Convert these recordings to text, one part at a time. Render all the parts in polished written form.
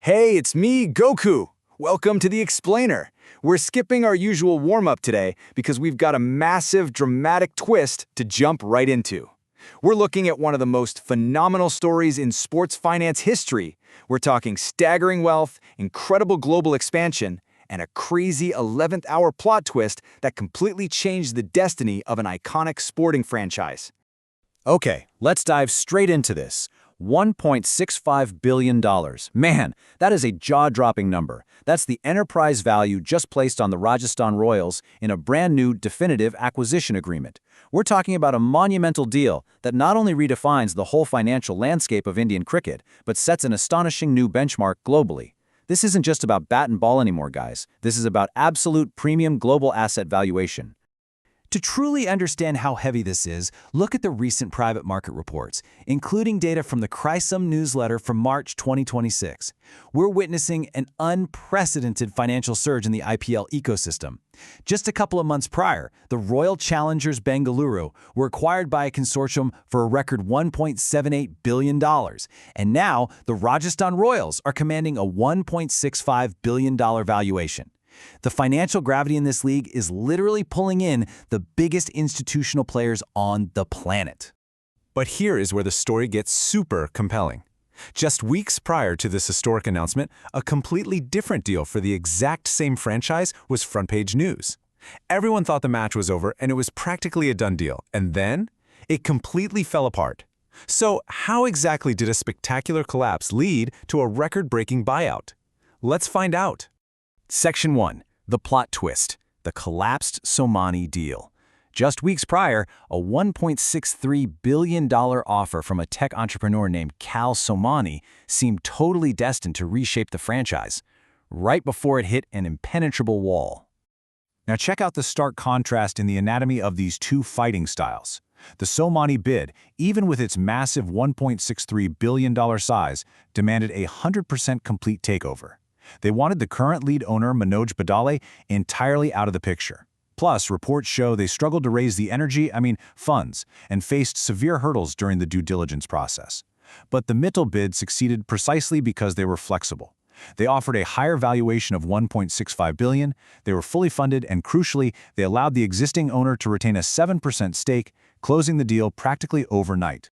Hey, it's me, Goku. Welcome to The Explainer. We're skipping our usual warm-up today because we've got a massive, dramatic twist to jump right into. We're looking at one of the most phenomenal stories in sports finance history. We're talking staggering wealth, incredible global expansion, and a crazy 11th hour plot twist that completely changed the destiny of an iconic sporting franchise. Okay, let's dive straight into this. $1.65 billion. Man, that is a jaw-dropping number. That's the enterprise value just placed on the Rajasthan Royals in a brand new definitive acquisition agreement. We're talking about a monumental deal that not only redefines the whole financial landscape of Indian cricket, but sets an astonishing new benchmark globally. This isn't just about bat and ball anymore, guys. This is about absolute premium global asset valuation. To truly understand how heavy this is, look at the recent private market reports, including data from the Chrysum newsletter from March 2026. We're witnessing an unprecedented financial surge in the IPL ecosystem. Just a couple of months prior, the Royal Challengers Bengaluru were acquired by a consortium for a record $1.78 billion. And now, the Rajasthan Royals are commanding a $1.65 billion valuation. The financial gravity in this league is literally pulling in the biggest institutional players on the planet. But here is where the story gets super compelling. Just weeks prior to this historic announcement, a completely different deal for the exact same franchise was front-page news. Everyone thought the match was over and it was practically a done deal, and then it completely fell apart. So how exactly did a spectacular collapse lead to a record-breaking buyout? Let's find out. Section 1. The plot twist. The collapsed Somani deal. Just weeks prior, a $1.63 billion offer from a tech entrepreneur named Kal Somani seemed totally destined to reshape the franchise, right before it hit an impenetrable wall. Now check out the stark contrast in the anatomy of these two fighting styles. The Somani bid, even with its massive $1.63 billion size, demanded a 100% complete takeover. They wanted the current lead owner, Manoj Badale, entirely out of the picture. Plus, reports show they struggled to raise the funds, and faced severe hurdles during the due diligence process. But the Mittal bid succeeded precisely because they were flexible. They offered a higher valuation of $1.65 billion, they were fully funded, and crucially, they allowed the existing owner to retain a 7% stake, closing the deal practically overnight.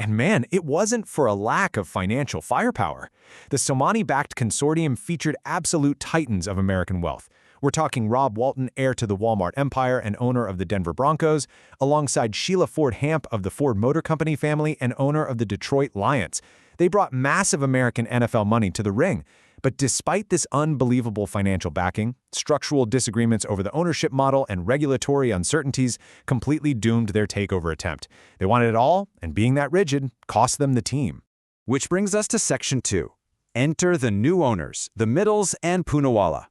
And man, it wasn't for a lack of financial firepower. The Somani-backed consortium featured absolute titans of American wealth. We're talking Rob Walton, heir to the Walmart empire and owner of the Denver Broncos, alongside Sheila Ford Hamp of the Ford Motor Company family and owner of the Detroit Lions. They brought massive American NFL money to the ring. But despite this unbelievable financial backing, structural disagreements over the ownership model and regulatory uncertainties completely doomed their takeover attempt. They wanted it all, and being that rigid cost them the team. Which brings us to Section 2. Enter the new owners, the Mittals and Poonawalla.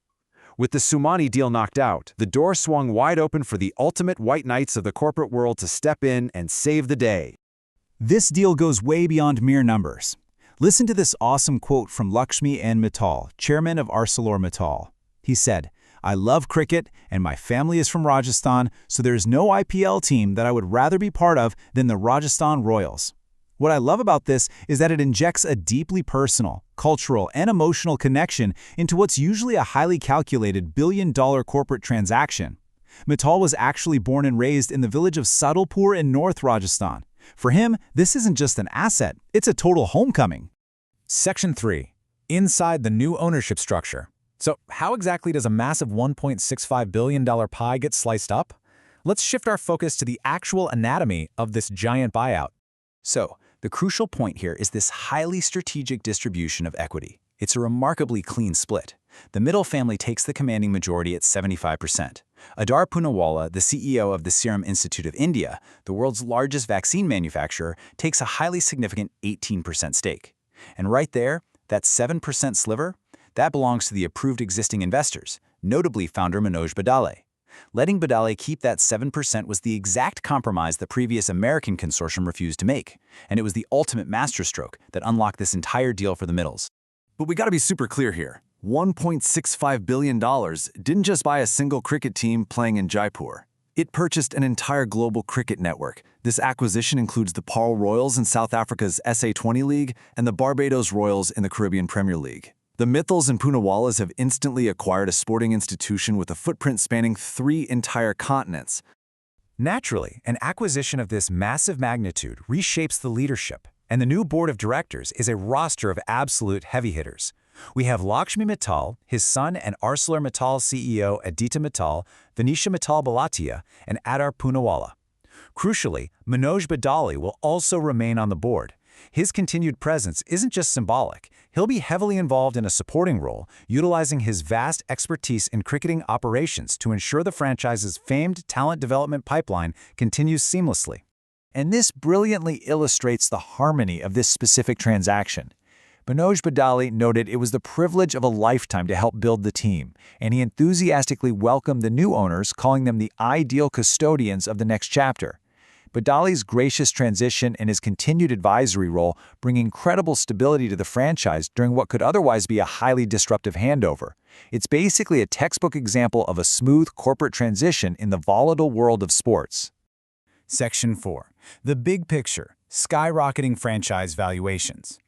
With the Somani deal knocked out, the door swung wide open for the ultimate white knights of the corporate world to step in and save the day. This deal goes way beyond mere numbers. Listen to this awesome quote from Lakshmi N. Mittal, chairman of ArcelorMittal. He said, "I love cricket and my family is from Rajasthan, so there is no IPL team that I would rather be part of than the Rajasthan Royals." What I love about this is that it injects a deeply personal, cultural, and emotional connection into what's usually a highly calculated billion-dollar corporate transaction. Mittal was actually born and raised in the village of Sadalpur in North Rajasthan. For him, this isn't just an asset, it's a total homecoming. Section 3. Inside the new ownership structure. So how exactly does a massive $1.65 billion pie get sliced up? Let's shift our focus to the actual anatomy of this giant buyout. So, the crucial point here is this highly strategic distribution of equity. It's a remarkably clean split. The Mittal family takes the commanding majority at 75%. Adar Poonawalla, the CEO of the Serum Institute of India, the world's largest vaccine manufacturer, takes a highly significant 18% stake. And right there, that 7% sliver, that belongs to the approved existing investors, notably founder Manoj Badale. Letting Badale keep that 7% was the exact compromise the previous American consortium refused to make, and it was the ultimate masterstroke that unlocked this entire deal for the Mittals. But we gotta be super clear here. $1.65 billion didn't just buy a single cricket team playing in Jaipur. It purchased an entire global cricket network. This acquisition includes the Paarl Royals in South Africa's SA20 League and the Barbados Royals in the Caribbean Premier League. The Mithils and Poonawallas have instantly acquired a sporting institution with a footprint spanning 3 entire continents. Naturally, an acquisition of this massive magnitude reshapes the leadership, and the new board of directors is a roster of absolute heavy hitters. We have Lakshmi Mittal, his son and ArcelorMittal CEO Aditya Mittal, Venetia Mittal Balatia, and Adar Poonawalla. Crucially, Manoj Badali will also remain on the board. His continued presence isn't just symbolic. He'll be heavily involved in a supporting role, utilizing his vast expertise in cricketing operations to ensure the franchise's famed talent development pipeline continues seamlessly. And this brilliantly illustrates the harmony of this specific transaction. Manoj Badali noted it was the privilege of a lifetime to help build the team, and he enthusiastically welcomed the new owners, calling them the ideal custodians of the next chapter. Badali's gracious transition and his continued advisory role bring incredible stability to the franchise during what could otherwise be a highly disruptive handover. It's basically a textbook example of a smooth corporate transition in the volatile world of sports. Section 4. The Big Picture: Skyrocketing Franchise Valuations.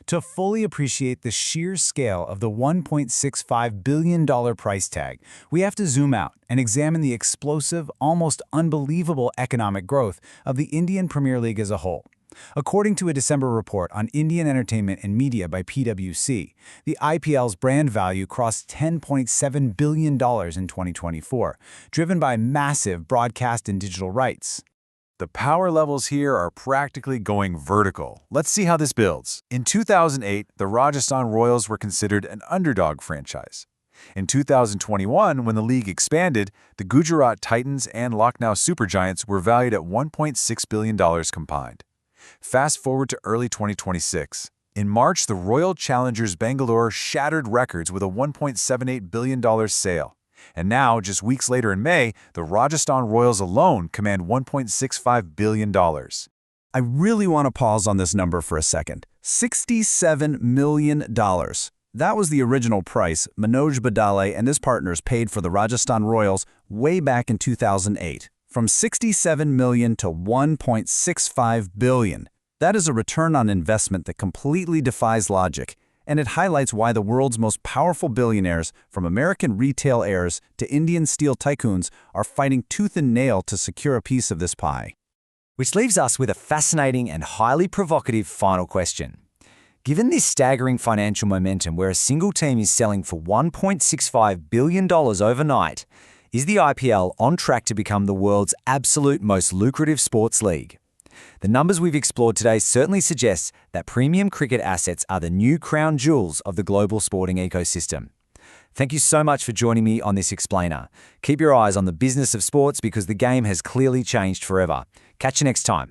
To fully appreciate the sheer scale of the $1.65 billion price tag, we have to zoom out and examine the explosive, almost unbelievable economic growth of the Indian Premier League as a whole. According to a December report on Indian Entertainment and Media by PwC, the IPL's brand value crossed $10.7 billion in 2024, driven by massive broadcast and digital rights. The power levels here are practically going vertical. Let's see how this builds. In 2008, the Rajasthan Royals were considered an underdog franchise. In 2021, when the league expanded, the Gujarat Titans and Lucknow Supergiants were valued at $1.6 billion combined. Fast forward to early 2026. In March, the Royal Challengers Bangalore shattered records with a $1.78 billion sale. And now, just weeks later in May, the Rajasthan Royals alone command $1.65 billion. I really want to pause on this number for a second. $67 million. That was the original price Manoj Badali and his partners paid for the Rajasthan Royals way back in 2008. From $67 million to $1.65 billion. That is a return on investment that completely defies logic. And it highlights why the world's most powerful billionaires, from American retail heirs to Indian steel tycoons, are fighting tooth and nail to secure a piece of this pie. Which leaves us with a fascinating and highly provocative final question. Given this staggering financial momentum where a single team is selling for $1.65 billion overnight, is the IPL on track to become the world's absolute most lucrative sports league? The numbers we've explored today certainly suggest that premium cricket assets are the new crown jewels of the global sporting ecosystem. Thank you so much for joining me on this explainer. Keep your eyes on the business of sports because the game has clearly changed forever. Catch you next time.